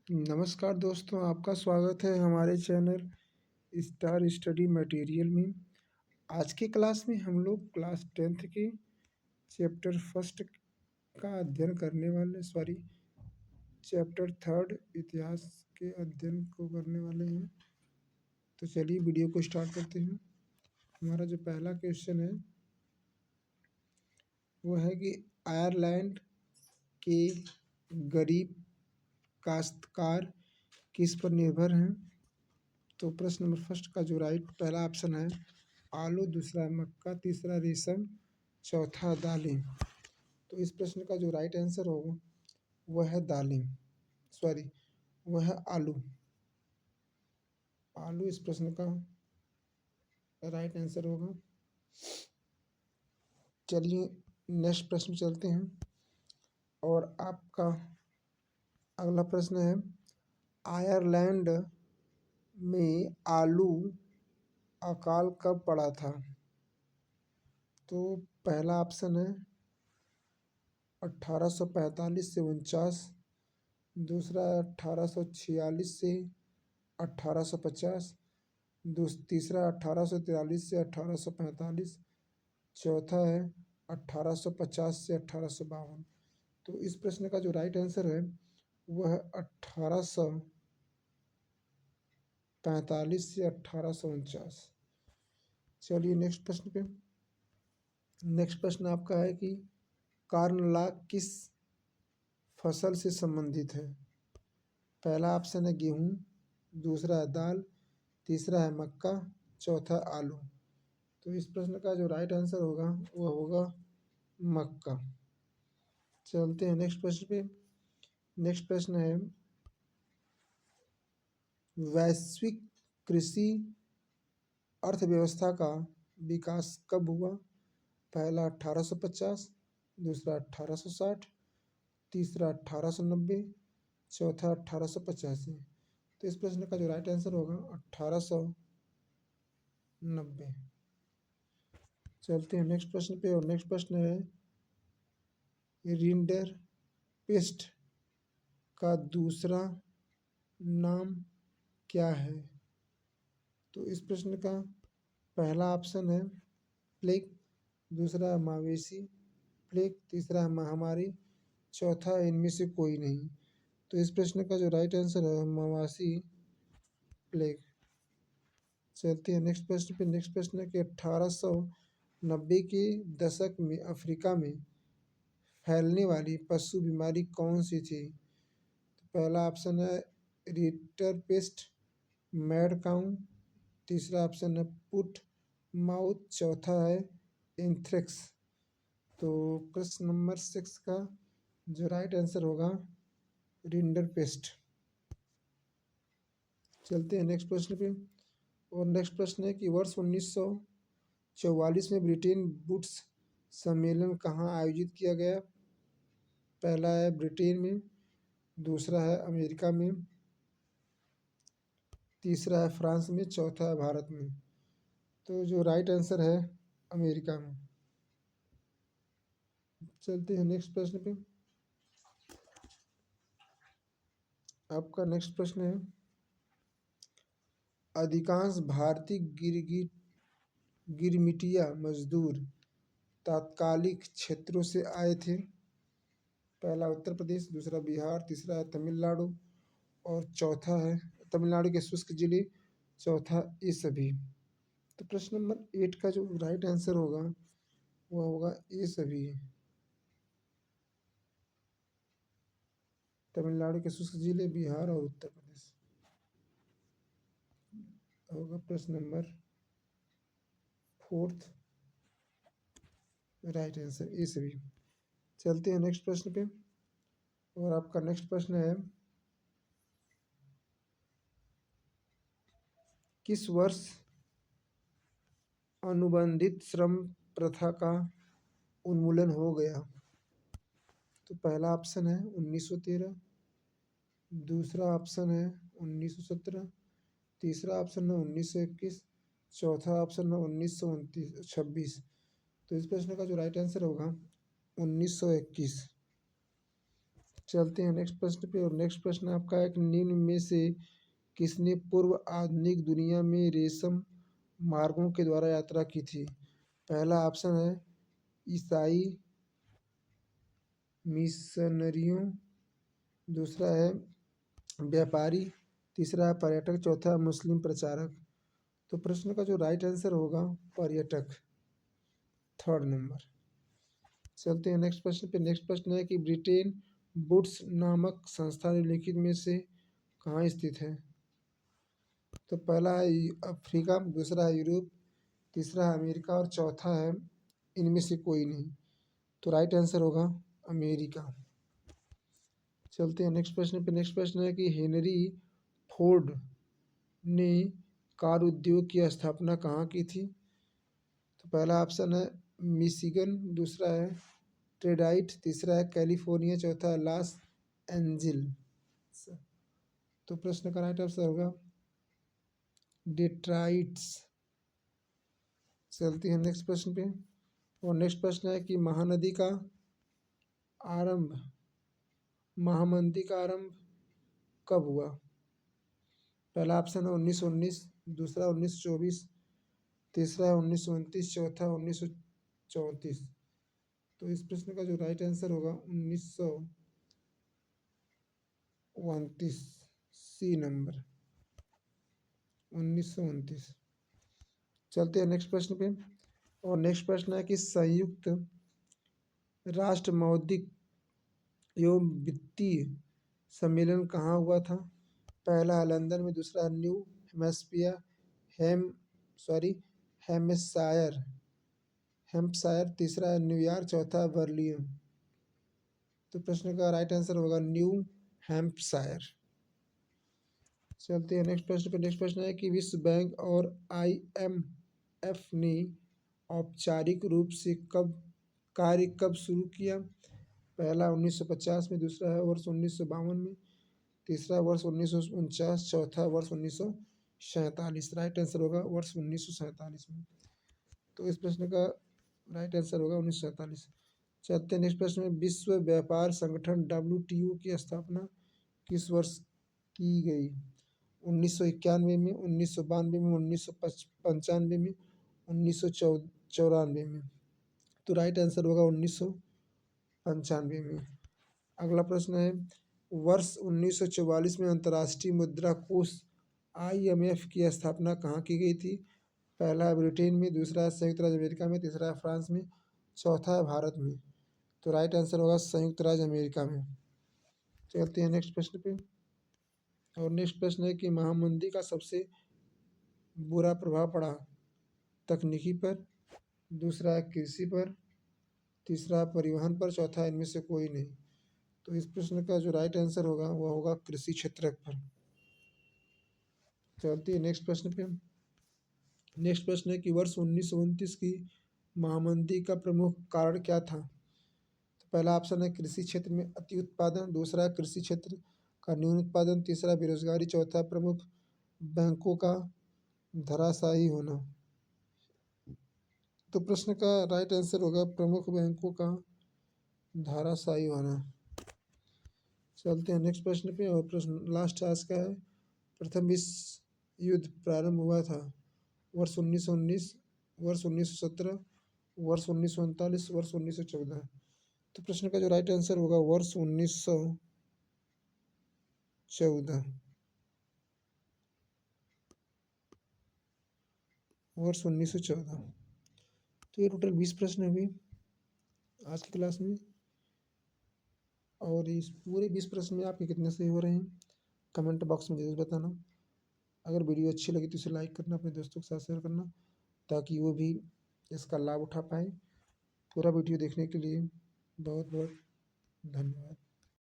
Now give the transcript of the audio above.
नमस्कार दोस्तों, आपका स्वागत है हमारे चैनल स्टार स्टडी मटेरियल में। आज की क्लास में हम लोग क्लास 10th के चैप्टर फर्स्ट का अध्ययन करने वाले चैप्टर थर्ड इतिहास के अध्ययन को करने वाले हैं। तो चलिए वीडियो को स्टार्ट करते हैं। हमारा जो पहला क्वेश्चन है वो है कि आयरलैंड के गरीब काश्तकार किस पर निर्भर हैं। तो प्रश्न नंबर फर्स्ट का जो पहला ऑप्शन है आलू, दूसरा है मक्का, तीसरा रेशम, चौथा दालें। तो इस प्रश्न का जो राइट आंसर होगा वह है दालें, सॉरी वह है आलू। आलू इस प्रश्न का राइट आंसर होगा। चलिए नेक्स्ट प्रश्न चलते हैं और आपका अगला प्रश्न है आयरलैंड में आलू अकाल कब पड़ा था। तो पहला ऑप्शन है 1845 से 49, दूसरा 1846 से 1850, तीसरा 1843 से 1845, चौथा है 1850 से 1852। तो इस प्रश्न का जो राइट आंसर है वह है 1845 से 1849। चलिए नेक्स्ट प्रश्न आपका है कि कार्नलाक किस फसल से संबंधित है। पहला ऑप्शन है गेहूँ, दूसरा है दाल, तीसरा है मक्का, चौथा आलू। तो इस प्रश्न का जो राइट आंसर होगा वह होगा मक्का। चलते हैं नेक्स्ट प्रश्न पे। नेक्स्ट प्रश्न है वैश्विक कृषि अर्थव्यवस्था का विकास कब हुआ। पहला 1850, दूसरा 1860, तीसरा 1890, चौथा 1885। तो इस प्रश्न का जो राइट आंसर होगा 1890। चलते हैं नेक्स्ट प्रश्न पे और नेक्स्ट प्रश्न है रिंडर पेस्ट का दूसरा नाम क्या है। तो इस प्रश्न का पहला ऑप्शन है प्लेग, दूसरा है मवेशी प्लेग, तीसरा है महामारी, चौथा है इनमें से कोई नहीं। तो इस प्रश्न का जो राइट आंसर है मवासी प्लेग। चलते हैं नेक्स्ट प्रश्न पे। नेक्स्ट प्रश्न है कि 1890 के दशक में अफ्रीका में फैलने वाली पशु बीमारी कौन सी थी। तो पहला ऑप्शन है रिटर पेस्ट, मैड काउ, तीसरा ऑप्शन है पुट माउथ, चौथा है एंथ्रेक्स। तो प्रश्न नंबर 6 का जो राइट आंसर होगा रिंडर पेस्ट। चलते हैं नेक्स्ट प्रश्न पे और नेक्स्ट प्रश्न है कि वर्ष 1944 में ब्रिटेन वुड्स सम्मेलन कहाँ आयोजित किया गया। पहला है ब्रिटेन में, दूसरा है अमेरिका में, तीसरा है फ्रांस में, चौथा है भारत में। तो जो राइट आंसर है अमेरिका में। चलते हैं नेक्स्ट प्रश्न पे। आपका नेक्स्ट प्रश्न है अधिकांश भारतीय गिरमिटिया मजदूर तात्कालिक क्षेत्रों से आए थे। पहला उत्तर प्रदेश, दूसरा बिहार, तीसरा है तमिलनाडु और चौथा है तमिलनाडु के शुष्क जिले, चौथा ये सभी। तो प्रश्न नंबर 8 का जो राइट आंसर होगा वह होगा ये सभी। तमिलनाडु के शुष्क जिले, बिहार और उत्तर प्रदेश होगा प्रश्न नंबर 4 राइट आंसर ये सभी। चलते हैं नेक्स्ट प्रश्न पे और आपका नेक्स्ट प्रश्न है किस वर्ष अनुबंधित श्रम प्रथा का उन्मूलन हो गया। तो पहला ऑप्शन है 1913, दूसरा ऑप्शन है 1917, तीसरा ऑप्शन है 1921, चौथा ऑप्शन है 1926। तो इस प्रश्न का जो राइट आंसर होगा 1921। चलते हैं नेक्स्ट प्रश्न पे। और नेक्स्ट प्रश्न आपका है कि निम्न में से किसने पूर्व आधुनिक दुनिया में रेशम मार्गों के द्वारा यात्रा की थी? पहला ऑप्शन है ईसाई मिशनरियों, दूसरा है व्यापारी, तीसरा है पर्यटक, चौथा है मुस्लिम प्रचारक। तो प्रश्न का जो राइट आंसर होगा पर्यटक, थर्ड नंबर। चलते हैं नेक्स्ट प्रश्न पे। नेक्स्ट प्रश्न है कि ब्रिटेन वुड्स नामक संस्था निम्नलिखित में से कहाँ स्थित है? तो पहला है अफ्रीका, दूसरा है यूरोप, तीसरा है अमेरिका और चौथा है इनमें से कोई नहीं। तो राइट आंसर होगा अमेरिका। चलते हैं नेक्स्ट प्रश्न पे। नेक्स्ट प्रश्न है कि हेनरी फोर्ड ने कार उद्योग की स्थापना कहाँ की थी? तो पहला ऑप्शन है मिशिगन, दूसरा है ट्रेडाइट, तीसरा है कैलिफोर्निया, चौथा है लॉस एंजिल्स। तो प्रश्न का राइट आंसर होगा डेट्राइट्स। चलते हैं नेक्स्ट प्रश्न पे। और नेक्स्ट प्रश्न है कि आरंभ महामंदी का आरंभ कब हुआ? पहला ऑप्शन है 1919, दूसरा 1924, तीसरा है 1929, चौथा 1934। तो इस प्रश्न का जो राइट आंसर होगा 1929, सी नंबर 1929। चलते हैं नेक्स्ट प्रश्न पे। और नेक्स्ट प्रश्न है कि संयुक्त राष्ट्र मौद्रिक एवं वित्तीय सम्मेलन कहाँ हुआ था? पहला है लंदन में, दूसरा है न्यू हेम्स्फीयर हेम सॉरी हेम्पशायर हेम्पशायर, तीसरा है न्यूयॉर्क, चौथा है बर्लिन। तो प्रश्न का राइट आंसर होगा न्यू हैम्पशायर। चलते हैं नेक्स्ट प्रश्न पे। नेक्स्ट प्रश्न है कि विश्व बैंक और IMF ने औपचारिक रूप से कब शुरू किया? पहला 1950 में, दूसरा है वर्ष 1952 में, तीसरा वर्ष 1949, चौथा वर्ष 1947। राइट आंसर होगा वर्ष 1947 में। तो इस प्रश्न का राइट आंसर होगा 1947। चलते हैं नेक्स्ट प्रश्न में। विश्व व्यापार संगठन WTO की स्थापना किस वर्ष की गई? 1991 में, 1992 में, 1995 में, 1994 में। तो राइट आंसर होगा 1995 में। अगला प्रश्न है वर्ष 1944 में अंतर्राष्ट्रीय मुद्रा कोष IMF की स्थापना कहाँ की गई थी? पहला है ब्रिटेन में, दूसरा है संयुक्त राज्य अमेरिका में, तीसरा है फ्रांस में, चौथा है भारत में। तो राइट आंसर होगा संयुक्त राज्य अमेरिका में। चलते हैं नेक्स्ट प्रश्न पे। और नेक्स्ट प्रश्न है कि महामंदी का सबसे बुरा प्रभाव पड़ा तकनीकी पर, दूसरा है कृषि पर, तीसरा है परिवहन पर, चौथा है इनमें से कोई नहीं। तो इस प्रश्न का जो राइट आंसर होगा वह होगा कृषि क्षेत्र पर। चलते हैं नेक्स्ट प्रश्न पे। नेक्स्ट प्रश्न है कि वर्ष 1929 की महामंदी का प्रमुख कारण क्या था? तो पहला ऑप्शन है कृषि क्षेत्र में अति उत्पादन, दूसरा है कृषि क्षेत्र का न्यून उत्पादन, तीसरा बेरोजगारी, चौथा प्रमुख बैंकों का धराशायी होना। तो प्रश्न का राइट आंसर होगा प्रमुख बैंकों का धराशायी होना। चलते हैं नेक्स्ट प्रश्न पे। और प्रश्न लास्ट आज का है प्रथम विश्व युद्ध प्रारंभ हुआ था वर्ष 1919, वर्ष 1917, वर्ष 1939, वर्ष 1914। तो प्रश्न का जो राइट आंसर होगा वर्ष 1914, वर्ष 1914। तो ये टोटल 20 प्रश्न हुए आज की क्लास में। और इस पूरे 20 प्रश्न में आपके कितने सही हो रहे हैं कमेंट बॉक्स में जरूर बताना। अगर वीडियो अच्छी लगी तो इसे लाइक करना, अपने दोस्तों के साथ शेयर करना ताकि वो भी इसका लाभ उठा पाए। पूरा वीडियो देखने के लिए बहुत बहुत धन्यवाद।